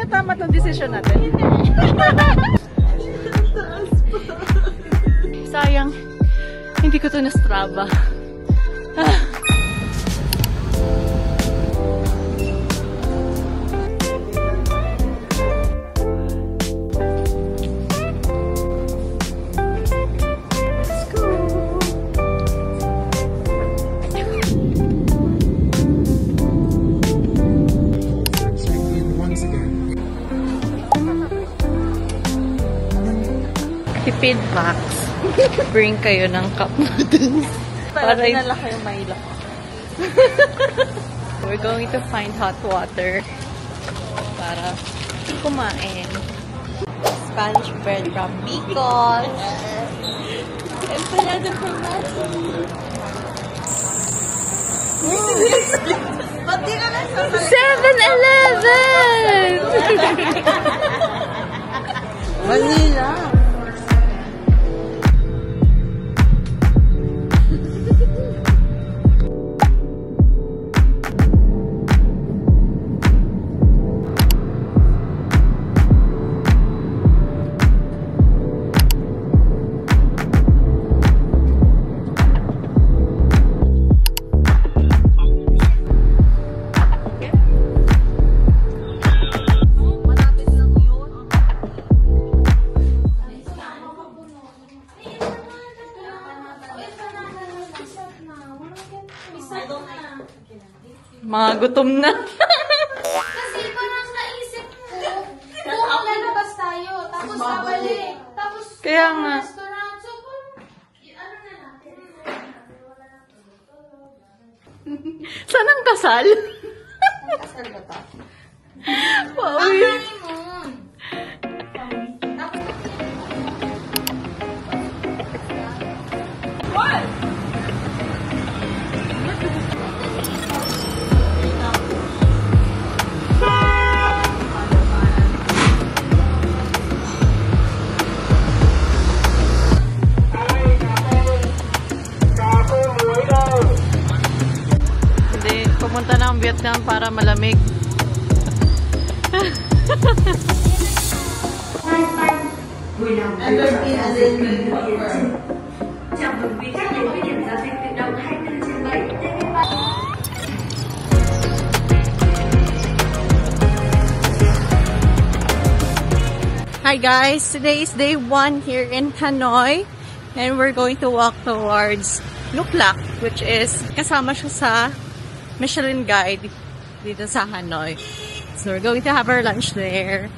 na tama itong desisyon natin. Hindi. Sayang, hindi ko ito na-Strava. Tipid box. Bring kayo ng cup noodles. Para dinala kayo Milo. We're going to find hot water para kumain. Spanish bread from Bicol. Empanada from Matthew. 7-Eleven! Manila! Mga gutom na. Kasi parang naisip ko, kung lalabas tayo, tapos babalik, tapos kaya nga. Restaurant, so ano na natin? Saan ang kasal? Kasal ba ito? Wow. Ang honeymoon. What? Pumunta na ang Vietnam para malamig. Hi guys, today is day 1 here in Hanoi and we're going to walk towards Nuclac, which is kasama siya sa Michelin Guide dito sa Hanoi. So we're going to have our lunch there.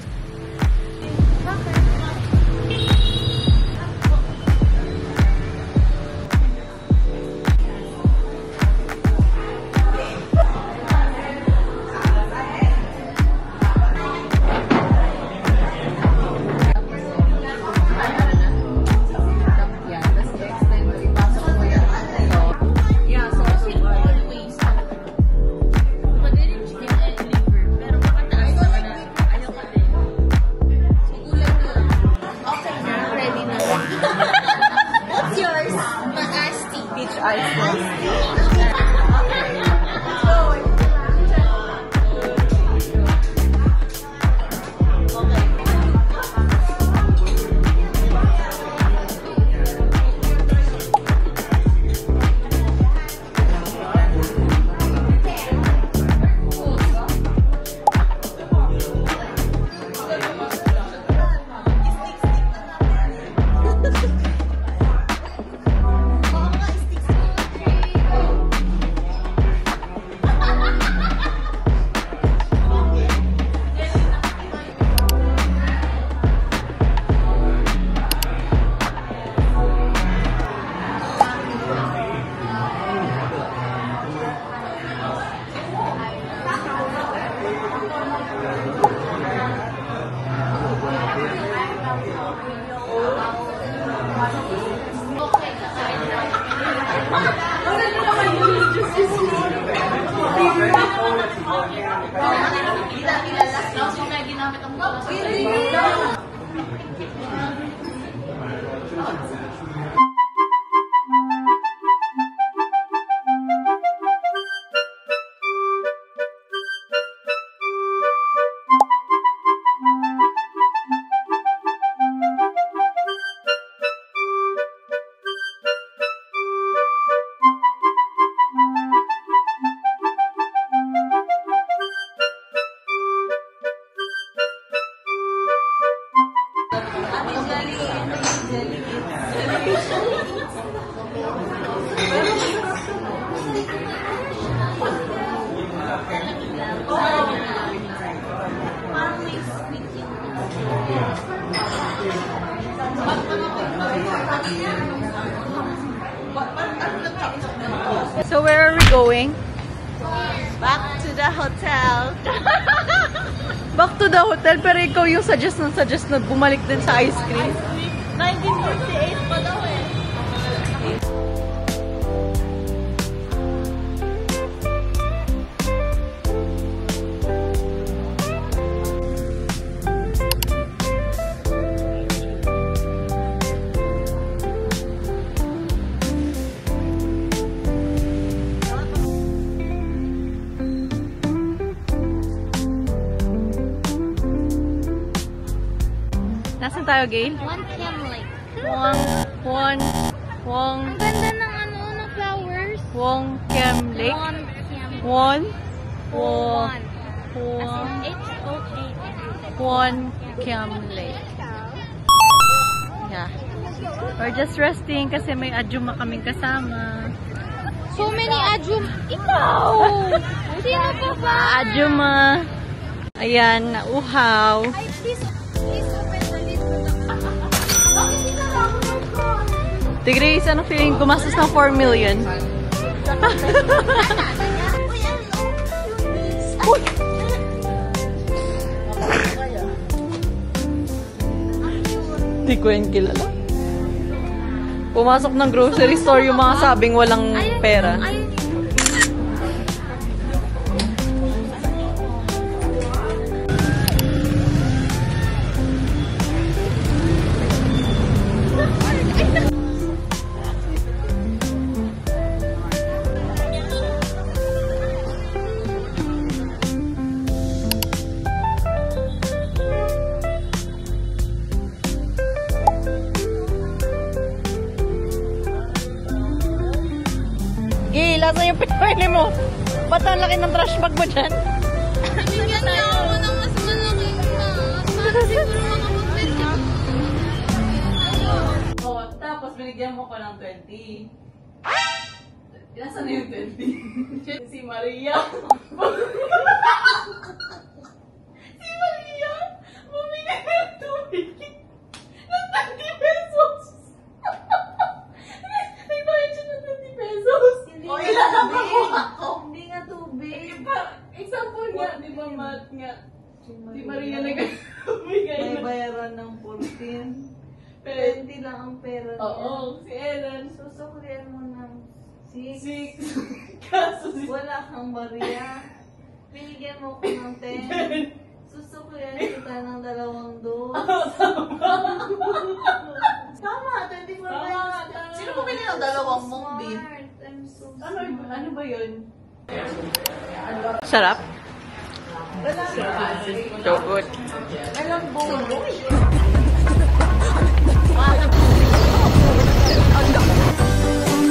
So where are we going? Back to the hotel. Back to the hotel, pero ikaw yung suggest na bumalik din sa ice cream. 1958 pa daw eh. Nasaan tayo, Gail? One Cam Lake. Wong Ang ganda ng ng flowers. Wong Kem Lake. One Cam. Won One. Won H-O-A. Won Kem Lake. Yeah. We're just resting kasi may Ajuma kaming kasama. So many ajum. Ikaw! Sino pa ba? Ajuma. Ayan, nauhaw. Ay, please open the lid mo na. Bakit sinara ko ng phone? Tigre, ano feeling gumastos ng 4 million? Uy, Hindi ko yan kilala. Pumasok ng grocery store yung mga sabing walang pera. Lasa yung pinili mo. Ba't ang laki ng trash bag mo dyan? bigyan niya ako ng mas malaking para siguro makapagpwede. Oh, tapos binigyan mo ko ng 20. Nasaan na yung 20? Si Maria. Si Maria, bumili ng tubig. Ng 20 pesos. Nagbayad siya ng 20 pesos. O, ilan ang makuha ko? Hindi nga tubig. Example nga, di ba, Matt nga? Si Maria nagbigay May na. bayaran ng 14. Pero, 20 lang ang pera niya. oo, si Ellen. Susuklian mo ng 6. 6. Kaso si Wala kang barya. Binigyan mo ko ng 10. Susuklian kita ng 2. Tama, 24 Tama, pesos. tama. Sino bumili ng 2 mong beef? I'm so Ano ba yun? Sarap? So good. Alam mo,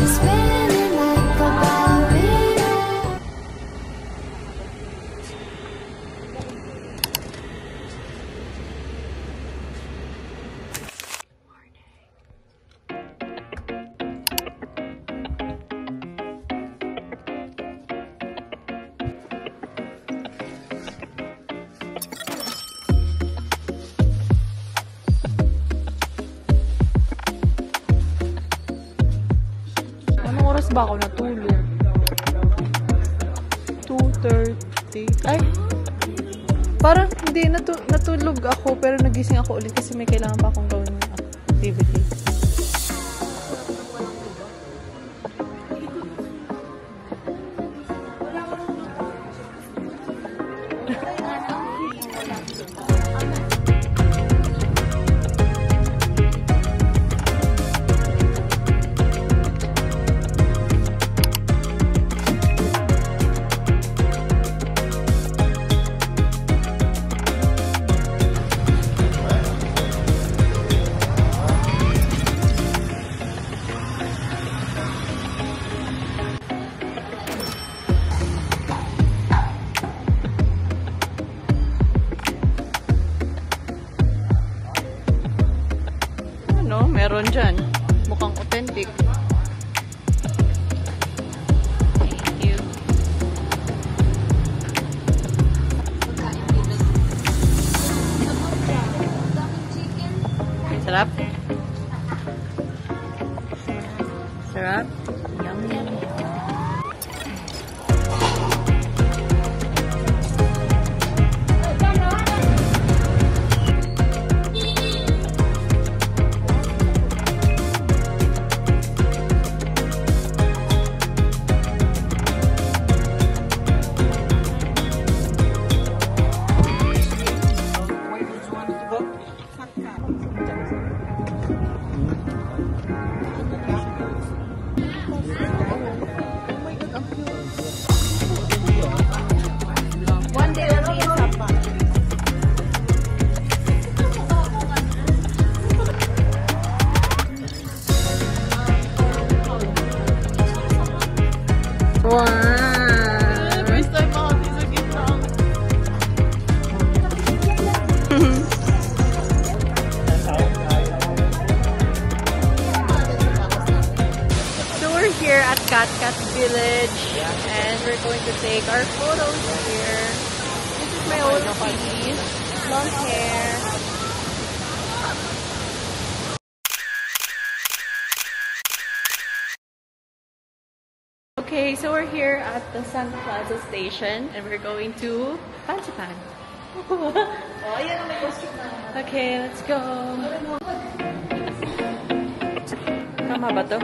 Spinning like a ballerina. Anong oras ba ako natulog? 2:30. Ay! Parang hindi natulog ako pero nagising ako ulit kasi may kailangan pa akong gawin ng activity. Ano? Meron dyan. Mukhang authentic. Thank you. Sarap? village and we're going to take our photos here. This is my old piece, long hair. Okay, so we're here at the Santa Plaza station and we're going to Pansipan. Okay, let's go. Tama ba to?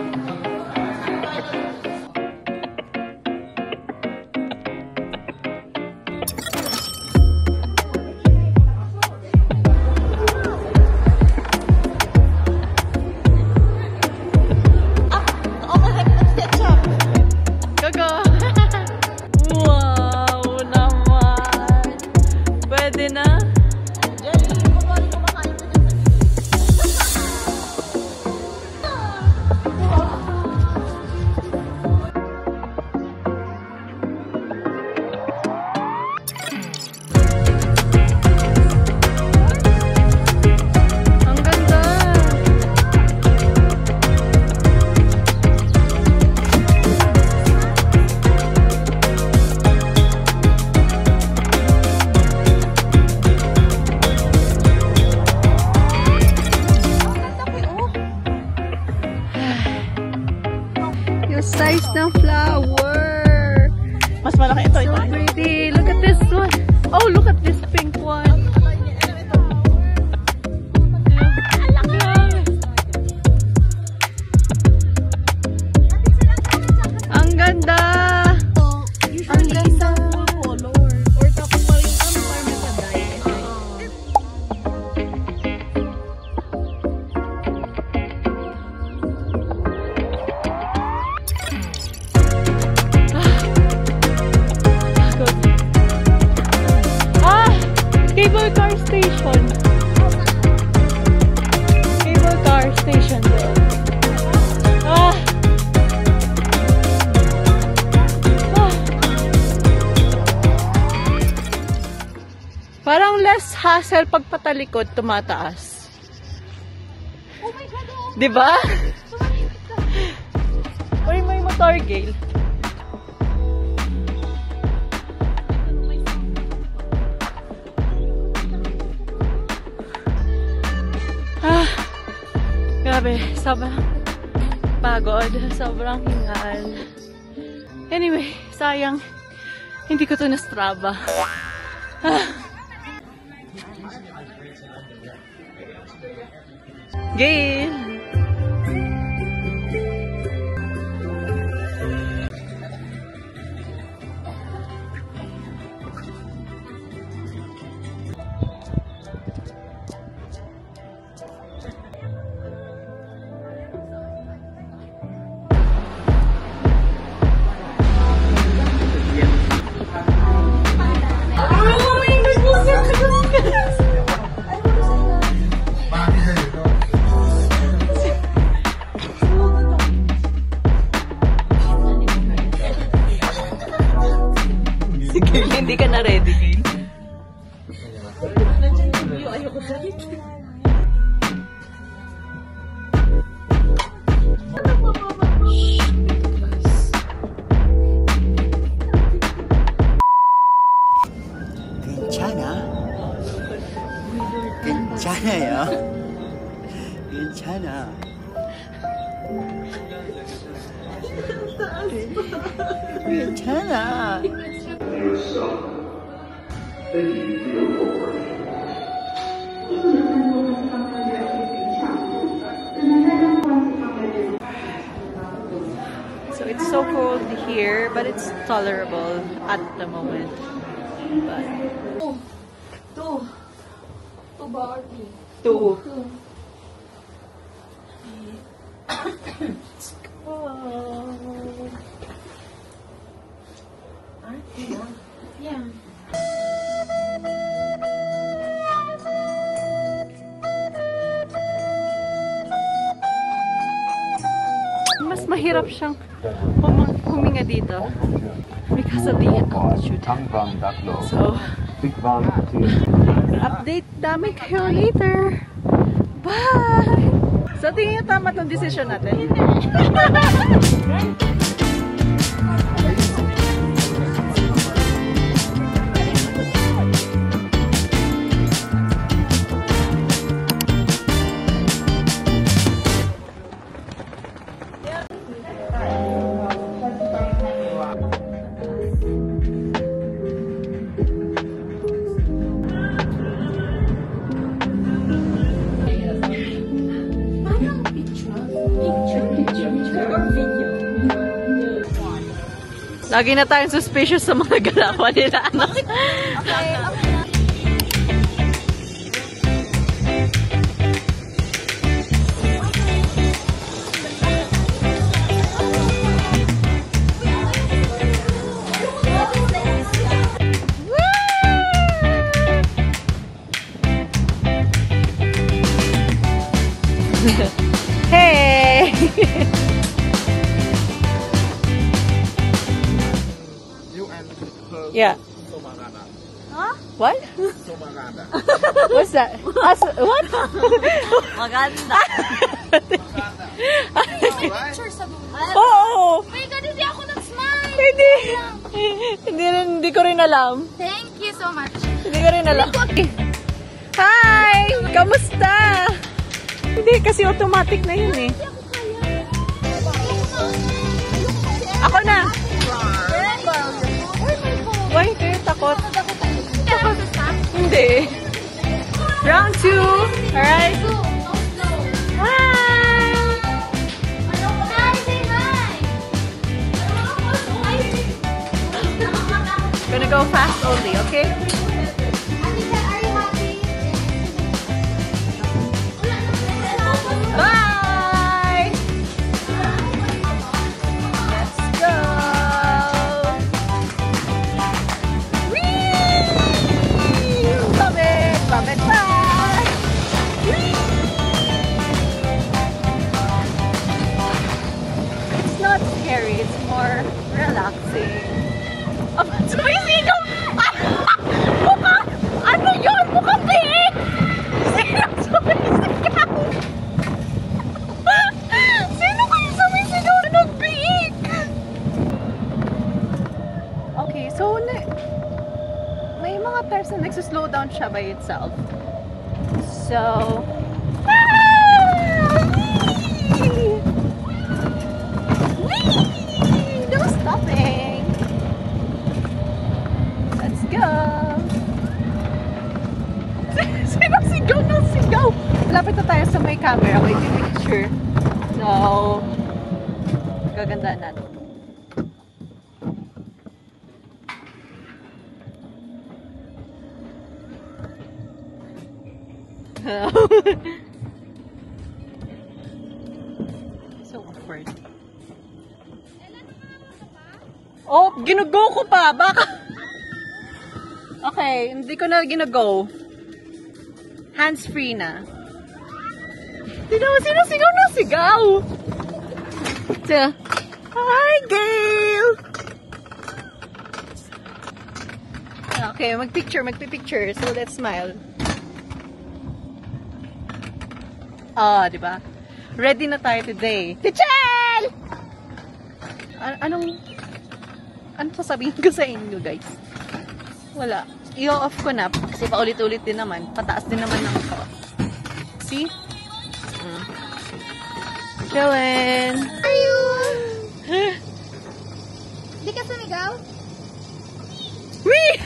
Size ng flower. Mas malaki ito. So pretty. Look at this one. Oh, look at this pink one. Ang ganda. Ang ganda. Or tapos pa rin ang parmesan dye. Cable car station. Cable car station there. Ah. Ah. Parang less hassle pag patalikod tumataas. Oh my God! Oh. Diba? Uy, may motor gale. Ah, grabe, sobrang pagod, sobrang hingal. Anyway, sayang, hindi ko to na-Strava. Ah. Gail! Sige, hindi ka na ready, Gail. Ayoko galit. 괜찮아? 괜찮아요? 괜찮아. 괜찮아. So it's so cold here, but it's tolerable at the moment. But Two ba or three? two. Two. Yeah. Mas mahirap siyang huminga dito because of the altitude. So, update namin kayo later. Bye! So, tingin niyo tama itong decision natin? Lagi na tayong suspicious sa mga galawan nila, anak. Okay. Hey! You and her Yeah. so maganda. What? So maganda. What's that? What? Maganda. Alright? Picture sa buhay. Oo! Oh my God, hindi ako nag-smile. Hindi ko rin alam. Thank you so much. Hindi ko rin alam. Hi! Kamusta? Hindi, kasi automatic na yun eh. Ako na! Why? Kayo takot? Hindi. Round 2. Alright? Hi! Gonna go fast only, okay? Bye! Let's go! Whee! Love it! Love it! Bye! Whee! It's not scary, it's more relaxing. Oh, sumisigaw! Mukha! Ano yun? Mukhang biik! Sino sumisigaw? Sino kayo sumisigaw na nagbiik? Okay, so may mga times na nagsuslow down siya by itself. So, whee! Whee! No stopping! Let's go! Sino sigaw ng sigaw? Lapit na tayo sa may camera. Wait, picture. So, gagandaan natin. So awkward. Oh, ginugo ko pa. Baka. Okay, hindi ko na ginugo. Hands free na. Sino sigaw na sigaw? Hi, Gail! Okay, magpipicture. So, let's smile. Di ba? Ready na tayo today. Tichel! Anong sasabihin ko sa inyo, guys? Wala. I-off ko na kasi paulit-ulit din naman. Pataas din naman ng ito. See? Chillin'. Ayun! Di ka sumigaw? Wee!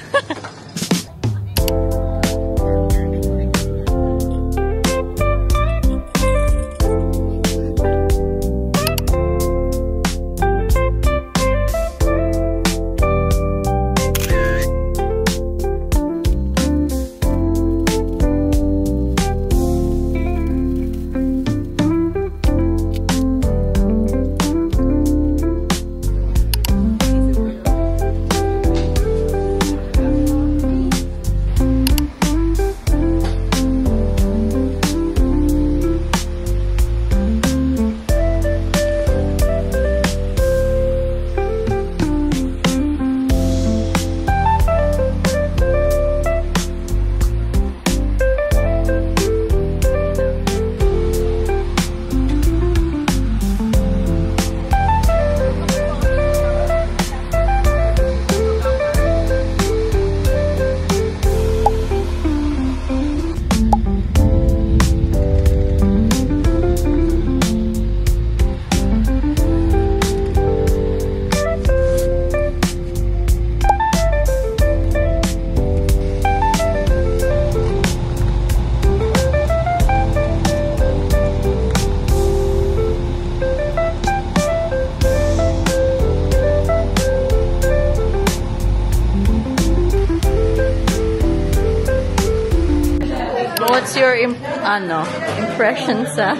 What's your impression sa?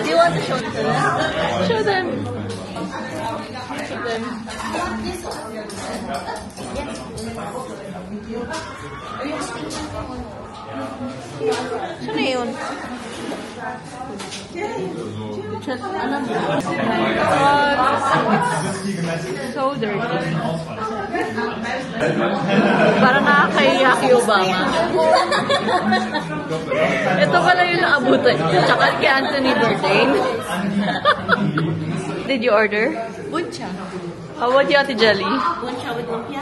Do you want to show them? Show them. Show them. Saan na yun? So dirty. Parang nakakahiya kay Obama. Ito pala yung naabutan. Tsaka kay Anthony Bourdain. Did you order? Buncha. How about you, Ate Jelly? Buncha with lumpia.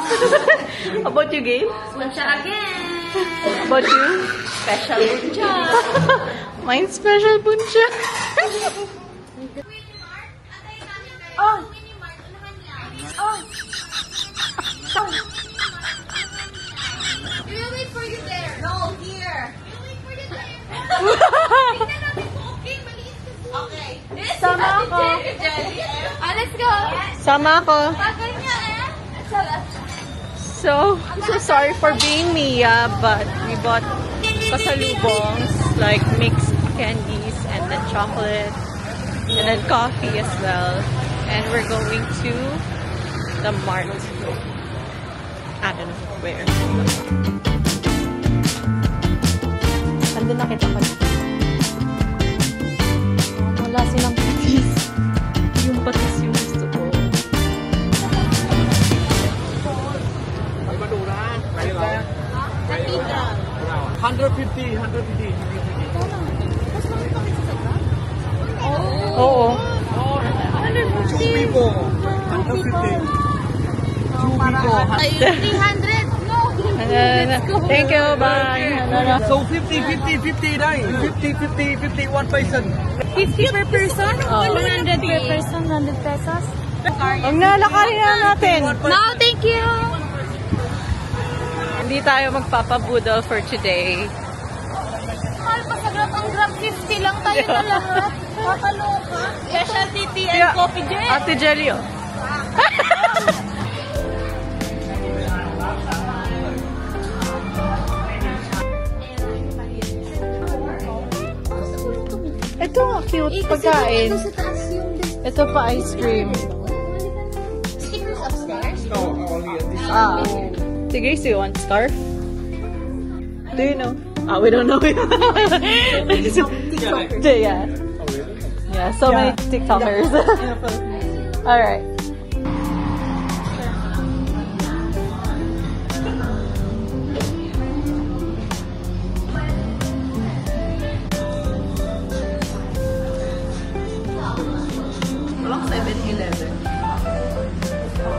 How about you, Gabe? Buncha again. How about you? Special buncha. Mine's special buncha. Oh! We'll wait for you there. No, here. We'll wait for you there. Tingnan natin kung okay. Maliit kasi. Okay. This Sama is ako. Ate Jelly. Let's go. Sama ako. Bagay niya So sorry for being Mia, but we bought pasalubongs like mixed candies and then chocolate and then coffee as well. And we're going to the mart. I don't know where. Andun nakita ko. Wala silang patis. Yung patis yung gusto ko. Nakita. 150. Oo. Two people. 150. Two people. 300. No. Thank you, bye. So 50, right? 50, 1 person. 50 per person? Oh. 100 per person, 100 pesos. Huwag na, lakarin na natin. No, thank you. Hindi tayo magpapabudol for today. Mahal pa sa Grab. Ang Grab 50 lang tayo na lahat. Kakaloka. Specialty tea and Yeah. coffee jet. Ate Jelly, oh. Ito nga, cute pagkain. Sa taas yung Ito pa, ice cream. stickers upstairs. No, only at this. Ah. Sige, so you want scarf? Do you know? Ah, we don't know. Yeah. Yeah, so many TikTokers. Alright. Walang 7-Eleven.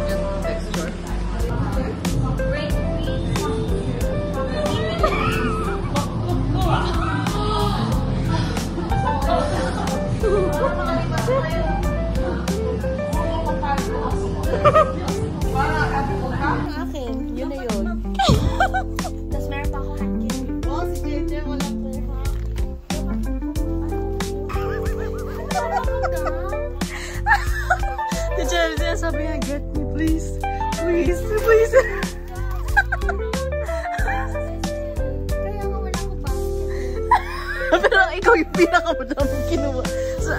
Yung texture. Akin. Yun na yun. Tapos meron pa ako hangin. Oh, si JJ walang kuha. The Jelly, sabi niya, get me, please. Please, please. Kaya nga wala ko pa. Pero ikaw yung pinakamadaming kinuha. So,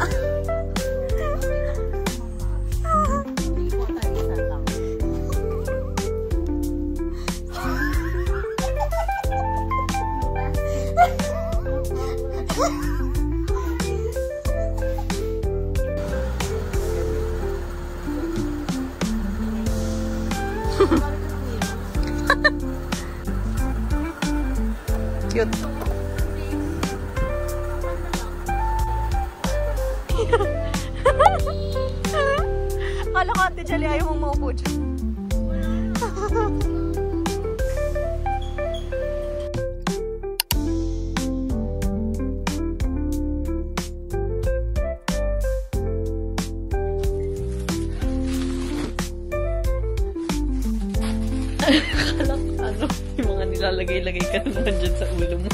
cute. Akala ko, Ate Jelly, ayaw mong maupo dyan. Akala ko, yung mga nilalagay-lagay ka naman dyan sa ulo mo.